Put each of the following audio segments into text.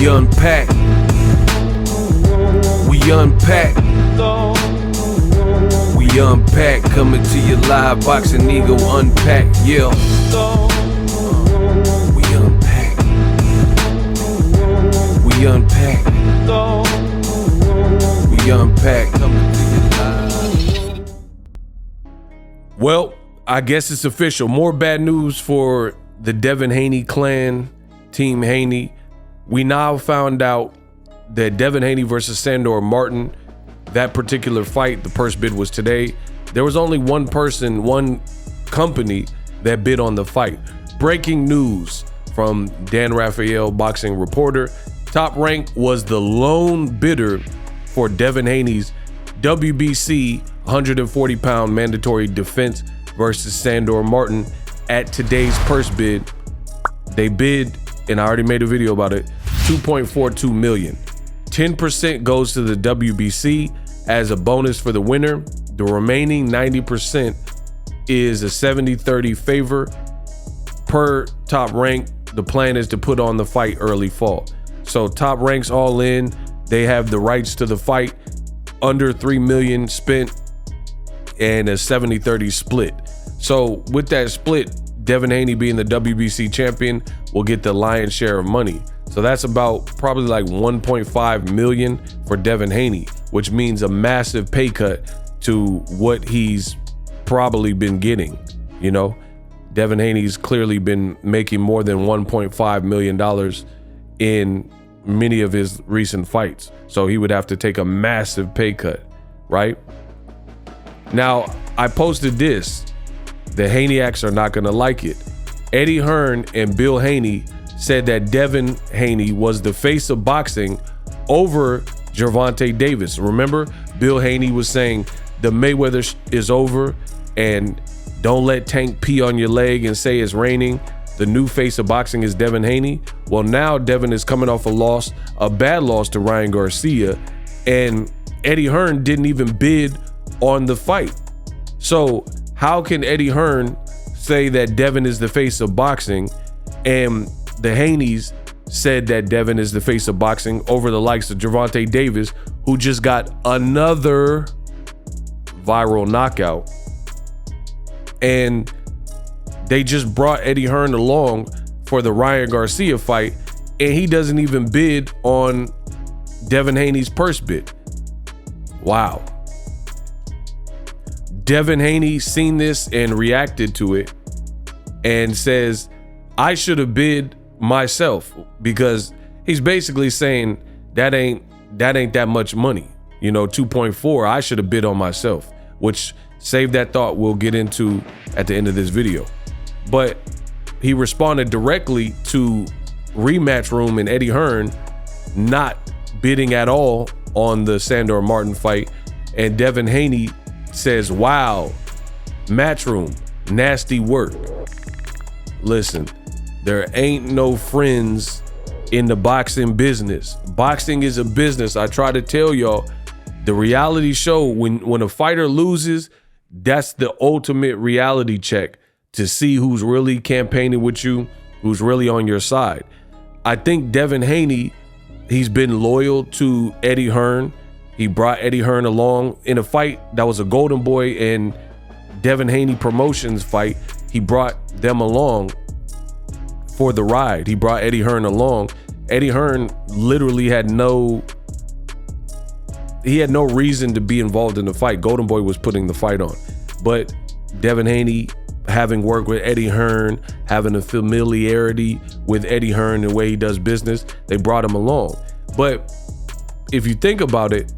We unpack. We unpack. We unpack. Coming to you live. Boxing Ego Unpack. Yeah. We unpack. We unpack. We unpack. Coming to you live. Well, I guess it's official. More bad news for the Devin Haney clan, Team Haney. We now found out that Devin Haney versus Sandor Martin, that particular fight, the purse bid was today. There was only one person, one company that bid on the fight. Breaking news from Dan Raphael, boxing reporter. Top Rank was the lone bidder for Devin Haney's WBC 140-pound mandatory defense versus Sandor Martin at today's purse bid. They bid, and I already made a video about it, $2.42 million. 10% goes to the WBC as a bonus for the winner. The remaining 90% is a 70-30 favor. Per Top Rank, the plan is to put on the fight early fall. So Top Rank's all in. They have the rights to the fight. Under $3 million spent and a 70-30 split. So with that split, Devin Haney being the WBC champion will get the lion's share of money. So that's about probably like 1.5 million for Devin Haney, which means a massive pay cut to what he's probably been getting. You know, Devin Haney's clearly been making more than $1.5 million in many of his recent fights. So he would have to take a massive pay cut, right? Now, I posted this. The Haneyacks are not gonna like it. Eddie Hearn and Bill Haney said that Devin Haney was the face of boxing over Gervonta Davis. Remember, Bill Haney was saying the Mayweather is over and don't let Tank pee on your leg and say it's raining. The new face of boxing is Devin Haney. Well, now Devin is coming off a loss, a bad loss to Ryan Garcia, and Eddie Hearn didn't even bid on the fight. So how can Eddie Hearn say that Devin is the face of boxing and the Haneys said that Devin is the face of boxing over the likes of Gervonta Davis, who just got another viral knockout? And they just brought Eddie Hearn along for the Ryan Garcia fight, and he doesn't even bid on Devin Haney's purse bid. Wow. Devin Haney seen this and reacted to it and says, I should have bid myself, because he's basically saying that ain't that much money. You know, 2.4, I should have bid on myself, which save that thought we'll get into at the end of this video. But he responded directly to Rematch Room and Eddie Hearn not bidding at all on the Sandor Martin fight. And Devin Haney says, wow, Matchroom, nasty work. Listen, there ain't no friends in the boxing business. Boxing is a business. I try to tell y'all, the reality show, when a fighter loses, that's the ultimate reality check to see who's really campaigning with you, who's really on your side. I think Devin Haney, he's been loyal to Eddie Hearn. He brought Eddie Hearn along in a fight that was a Golden Boy and Devin Haney Promotions fight. He brought them along for the ride. He brought Eddie Hearn along. Eddie Hearn literally had no reason to be involved in the fight. Golden Boy was putting the fight on. But Devin Haney, having worked with Eddie Hearn, having a familiarity with Eddie Hearn, the way he does business, they brought him along. But if you think about it,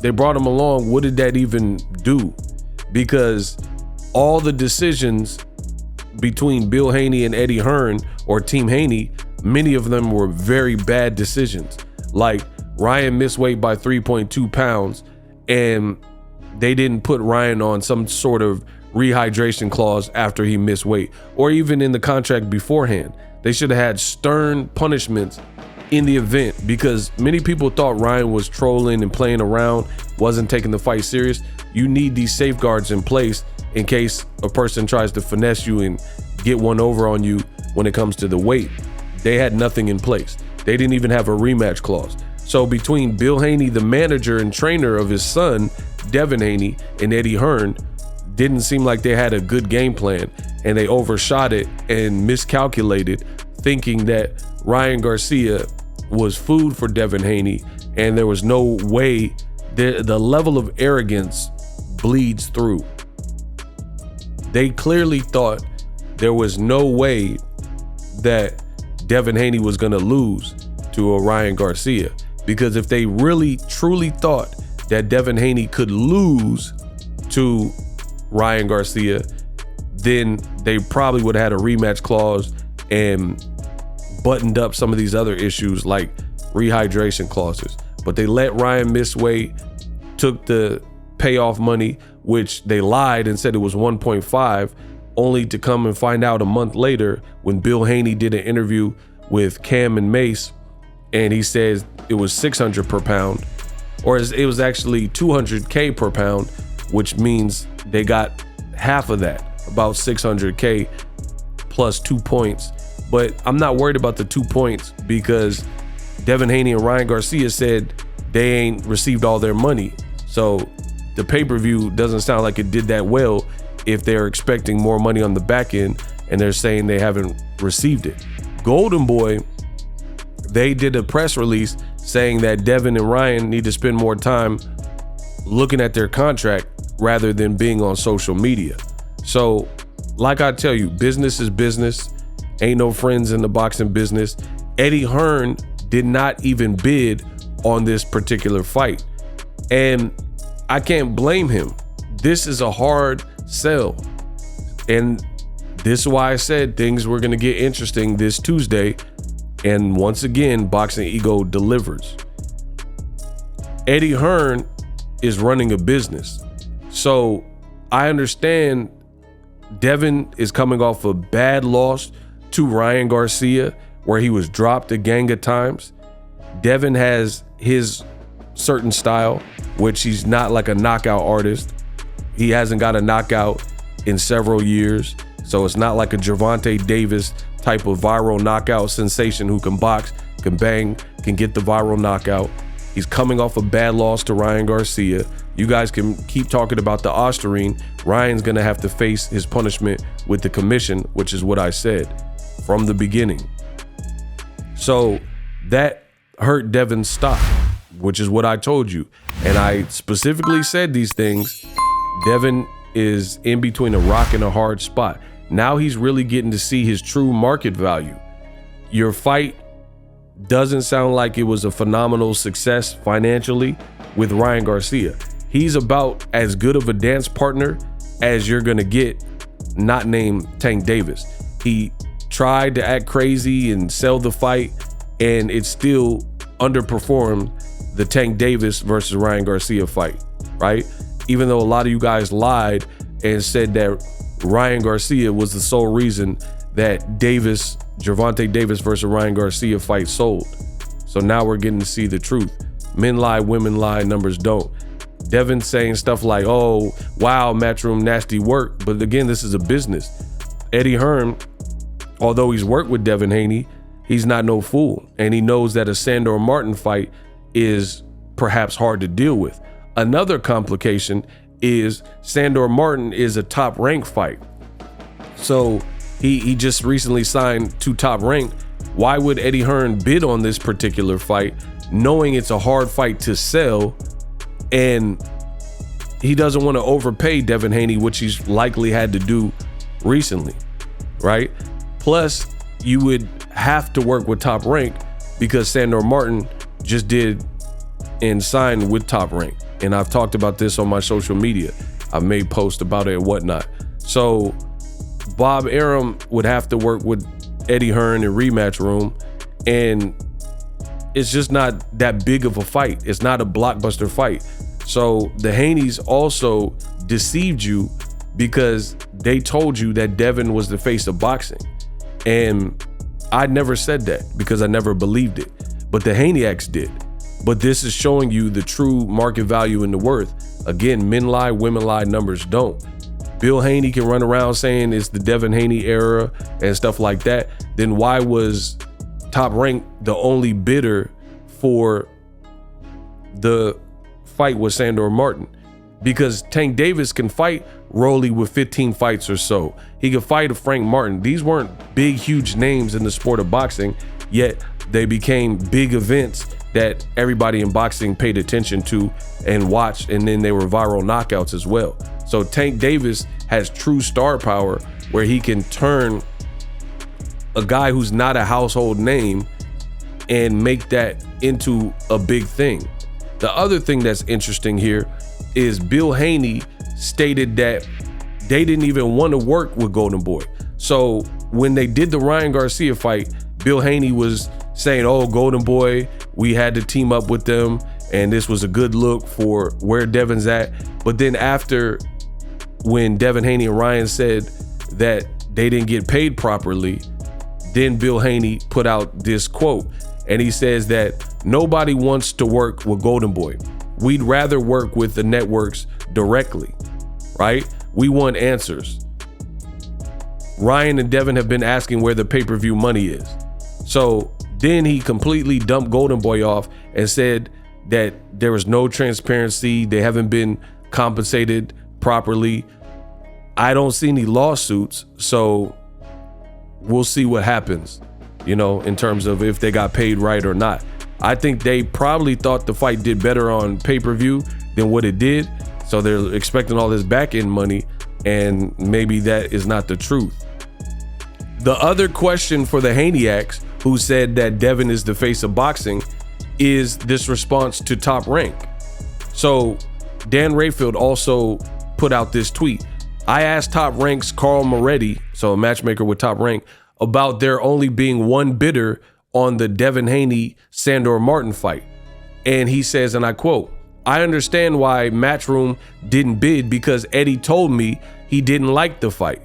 they brought him along. What did that even do? Because all the decisions between Bill Haney and Eddie Hearn, or Team Haney, many of them were very bad decisions. Like Ryan missed weight by 3.2 pounds and they didn't put Ryan on some sort of rehydration clause after he missed weight, or even in the contract beforehand. They should have had stern punishments in the event, because many people thought Ryan was trolling and playing around, wasn't taking the fight serious. You need these safeguards in place in case a person tries to finesse you and get one over on you when it comes to the weight. They had nothing in place. They didn't even have a rematch clause. So between Bill Haney, the manager and trainer of his son, Devin Haney, and Eddie Hearn, didn't seem like they had a good game plan, and they overshot it and miscalculated, thinking that Ryan Garcia was food for Devin Haney, and there was no way. The level of arrogance bleeds through. They clearly thought there was no way that Devin Haney was going to lose to a Ryan Garcia, because if they really truly thought that Devin Haney could lose to Ryan Garcia, then they probably would have had a rematch clause and buttoned up some of these other issues like rehydration clauses. But they let Ryan miss weight, took the payoff money, which they lied and said it was 1.5, only to come and find out a month later when Bill Haney did an interview with Cam and Mace, and he says it was 600 per pound, or it was actually 200K per pound, which means they got half of that, about 600K plus 2 points. But I'm not worried about the 2 points, because Devin Haney and Ryan Garcia said they ain't received all their money. So the pay-per-view doesn't sound like it did that well if they're expecting more money on the back end and they're saying they haven't received it. Golden Boy, they did a press release saying that Devin and Ryan need to spend more time looking at their contract rather than being on social media. So like I tell you, business is business. Ain't no friends in the boxing business. Eddie Hearn did not even bid on this particular fight, and I can't blame him. This is a hard sell, and this is why I said things were going to get interesting this Tuesday. And once again, Boxing Ego delivers. Eddie Hearn is running a business, so I understand Devin is coming off a bad loss to Ryan Garcia, where he was dropped a gang of times. Devin has his certain style, which he's not like a knockout artist. He hasn't got a knockout in several years. So it's not like a Gervonta Davis type of viral knockout sensation who can box, can bang, can get the viral knockout. He's coming off a bad loss to Ryan Garcia. You guys can keep talking about the Osterine. Ryan's gonna have to face his punishment with the commission, which is what I said from the beginning. So that hurt Devin's stock, which is what I told you. And I specifically said these things. Devin is in between a rock and a hard spot. Now he's really getting to see his true market value. Your fight doesn't sound like it was a phenomenal success financially with Ryan Garcia. He's about as good of a dance partner as you're gonna get, not named Tank Davis. He tried to act crazy and sell the fight, and it still underperformed the Tank Davis versus Ryan Garcia fight, right? Even though a lot of you guys lied and said that Ryan Garcia was the sole reason that Gervonta Davis versus Ryan Garcia fight sold. So now we're getting to see the truth. Men lie, women lie, numbers don't. Devin saying stuff like, oh, wow, Matchroom, nasty work. But again, this is a business. Eddie Hearn, although he's worked with Devin Haney, he's not no fool. And he knows that a Sandor Martin fight is perhaps hard to deal with. Another complication is Sandor Martin is a top rank fight. So he just recently signed to Top Rank. Why would Eddie Hearn bid on this particular fight, knowing it's a hard fight to sell, and he doesn't want to overpay Devin Haney, which he's likely had to do recently, right? Plus, you would have to work with Top Rank because Sandor Martin just did and signed with Top Rank. And I've talked about this on my social media. I've made posts about it and whatnot. So Bob Arum would have to work with Eddie Hearn in Rematch Room, and it's just not that big of a fight. It's not a blockbuster fight. So the Haneys also deceived you because they told you that Devin was the face of boxing. And I never said that because I never believed it, but the Haneyaks did. But this is showing you the true market value and the worth. Again, men lie, women lie, numbers don't. Bill Haney can run around saying it's the Devin Haney era and stuff like that. Then why was Top Rank the only bidder for the fight with Sandor Martin? Because Tank Davis can fight Rolly with 15 fights or so. He could fight a Frank Martin. These weren't big, huge names in the sport of boxing, yet they became big events that everybody in boxing paid attention to and watched, and then they were viral knockouts as well. So Tank Davis has true star power where he can turn a guy who's not a household name and make that into a big thing. The other thing that's interesting here is Bill Haney stated that they didn't even want to work with Golden Boy. So when they did the Ryan Garcia fight, Bill Haney was saying, oh, Golden Boy, we had to team up with them and this was a good look for where Devin's at. But then after, when Devin Haney and Ryan said that they didn't get paid properly, then Bill Haney put out this quote, and he says that nobody wants to work with Golden Boy. We'd rather work with the networks directly, right? We want answers. Ryan and Devin have been asking where the pay-per-view money is. So then he completely dumped Golden Boy off and said that there was no transparency. They haven't been compensated properly. I don't see any lawsuits, so we'll see what happens, you know, in terms of if they got paid right or not. I think they probably thought the fight did better on pay-per-view than what it did. So they're expecting all this back-end money, and maybe that is not the truth. The other question for the Haneyacks, who said that Devin is the face of boxing, is this response to Top Rank. So Dan Rayfield also put out this tweet. I asked Top Rank's Carl Moretti, so a matchmaker with Top Rank, about there only being one bidder on the Devin Haney Sandor Martin fight. And he says, and I quote, I understand why Matchroom didn't bid because Eddie told me he didn't like the fight.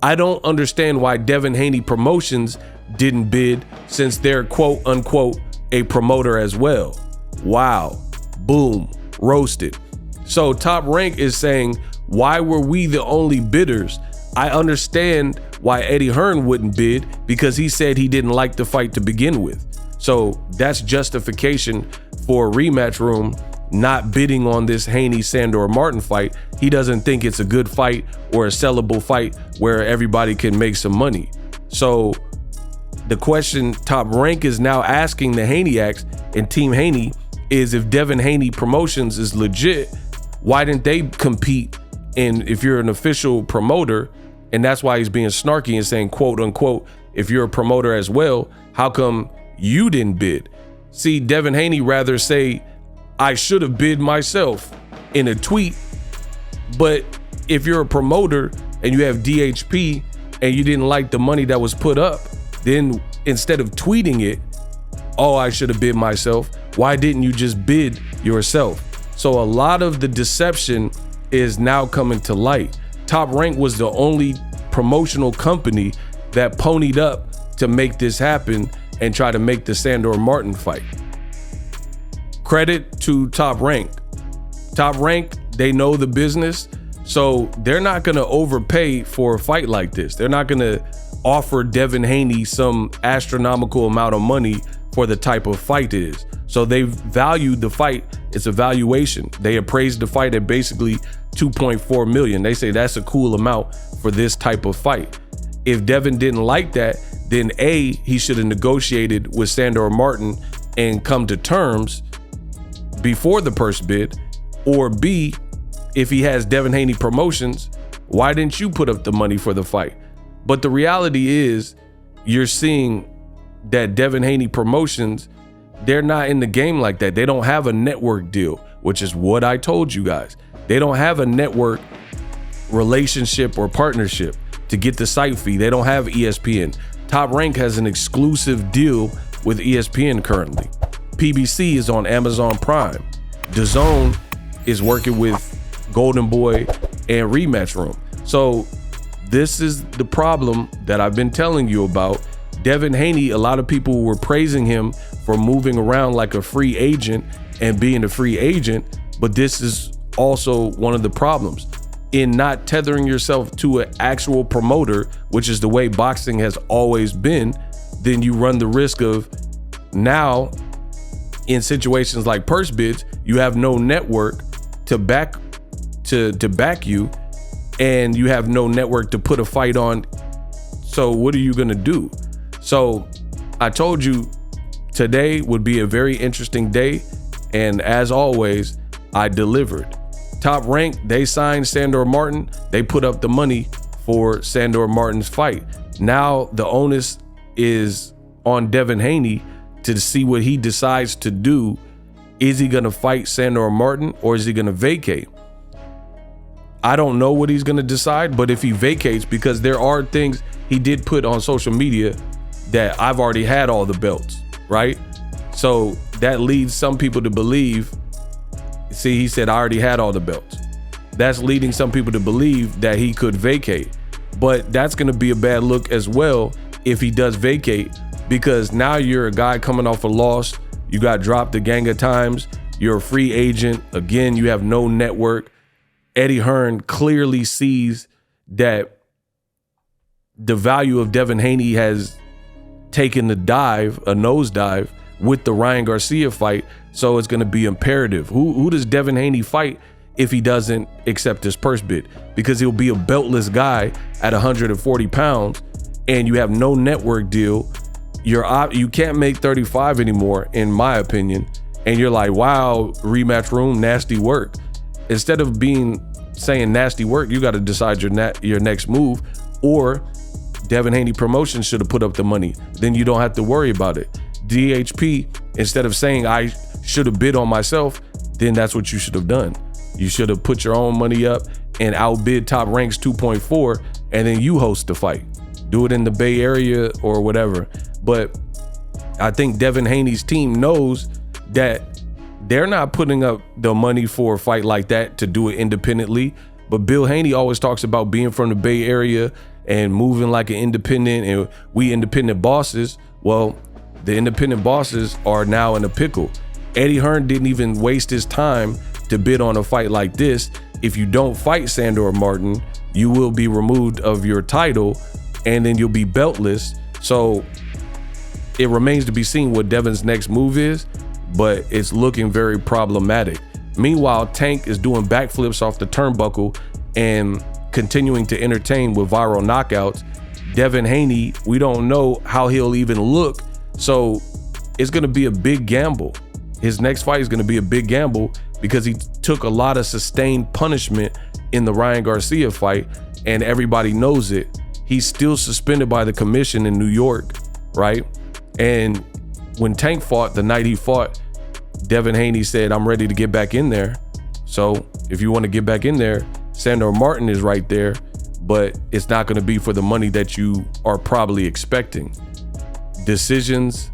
I don't understand why Devin Haney Promotions didn't bid since they're quote unquote a promoter as well. Wow. Boom. Roasted. So Top Rank is saying, why were we the only bidders? I understand why Eddie Hearn wouldn't bid because he said he didn't like the fight to begin with. So that's justification for Rematch Room not bidding on this Haney Sandor Martin fight. He doesn't think it's a good fight or a sellable fight where everybody can make some money. So the question Top Rank is now asking the Haneyacks and Team Haney is, if Devin Haney Promotions is legit, why didn't they compete? And if you're an official promoter, and that's why he's being snarky and saying quote unquote, if you're a promoter as well, how come you didn't bid? See, Devin Haney rather say, I should have bid myself in a tweet. But if you're a promoter and you have DHP and you didn't like the money that was put up, then instead of tweeting it, oh, I should have bid myself, why didn't you just bid yourself? So a lot of the deception is now coming to light. Top Rank was the only promotional company that ponied up to make this happen and try to make the Sandor Martin fight. Credit to Top Rank. Top Rank, they know the business, so they're not gonna overpay for a fight like this. They're not gonna offer Devin Haney some astronomical amount of money for the type of fight it is. So they valued the fight. It's a valuation. They appraised the fight at basically 2.4 million. They say that's a cool amount for this type of fight. If Devin didn't like that, then A, he should have negotiated with Sandor Martin and come to terms before the first bid, or B, if he has Devin Haney Promotions, why didn't you put up the money for the fight? But the reality is, you're seeing that Devin Haney Promotions, they're not in the game like that. They don't have a network deal, which is what I told you guys. They don't have a network relationship or partnership to get the site fee. They don't have ESPN. Top Rank has an exclusive deal with ESPN currently. PBC is on Amazon Prime. DAZN is working with Golden Boy and Rematch Room. So this is the problem that I've been telling you about. Devin Haney, a lot of people were praising him for moving around like a free agent and being a free agent, but this is also one of the problems in not tethering yourself to an actual promoter, which is the way boxing has always been. then you run the risk of now in situations like purse bids, you have no network to back you, and you have no network to put a fight on. So what are you gonna do? So I told you today would be a very interesting day, and as always, I delivered. Top Rank, they signed Sandor Martin. They put up the money for Sandor Martin's fight. Now the onus is on Devin Haney to see what he decides to do. Is he gonna fight Sandor Martin or is he gonna vacate? I don't know what he's gonna decide, but if he vacates, because there are things he did put on social media that I've already had all the belts, right? So that leads some people to believe, see, he said I already had all the belts. That's leading some people to believe that he could vacate. But that's gonna be a bad look as well if he does vacate, because now you're a guy coming off a loss. You got dropped a gang of times. You're a free agent. Again, you have no network. Eddie Hearn clearly sees that the value of Devin Haney has taken a nosedive with the Ryan Garcia fight. So it's going to be imperative. Who does Devin Haney fight if he doesn't accept this purse bid? Because he'll be a beltless guy at 140 pounds, and you have no network deal. You can't make 35 anymore, in my opinion. And you're like, wow, rematch room, nasty work. Instead of saying nasty work, you got to decide your next move. Or Devin Haney Promotions should have put up the money. Then you don't have to worry about it. DHP, instead of saying I should have bid on myself, then that's what you should have done. You should have put your own money up and outbid Top Rank's 2.4, and then you host the fight. Do it in the Bay Area or whatever. But I think Devin Haney's team knows that they're not putting up the money for a fight like that to do it independently. But Bill Haney always talks about being from the Bay Area and moving like an independent, and we independent bosses. Well, the independent bosses are now in a pickle. Eddie Hearn didn't even waste his time to bid on a fight like this. If you don't fight Sandor Martin, you will be removed of your title, and then you'll be beltless. So it remains to be seen what Devin's next move is, but it's looking very problematic. Meanwhile, Tank is doing backflips off the turnbuckle and continuing to entertain with viral knockouts. Devin Haney, we don't know how he'll even look. So it's going to be a big gamble. His next fight is going to be a big gamble because he took a lot of sustained punishment in the Ryan Garcia fight, and everybody knows it. He's still suspended by the commission in New York, right? And when Tank fought, the night he fought, Devin Haney said, I'm ready to get back in there. So if you want to get back in there, Sandor Martin is right there, but it's not going to be for the money that you are probably expecting. Decisions.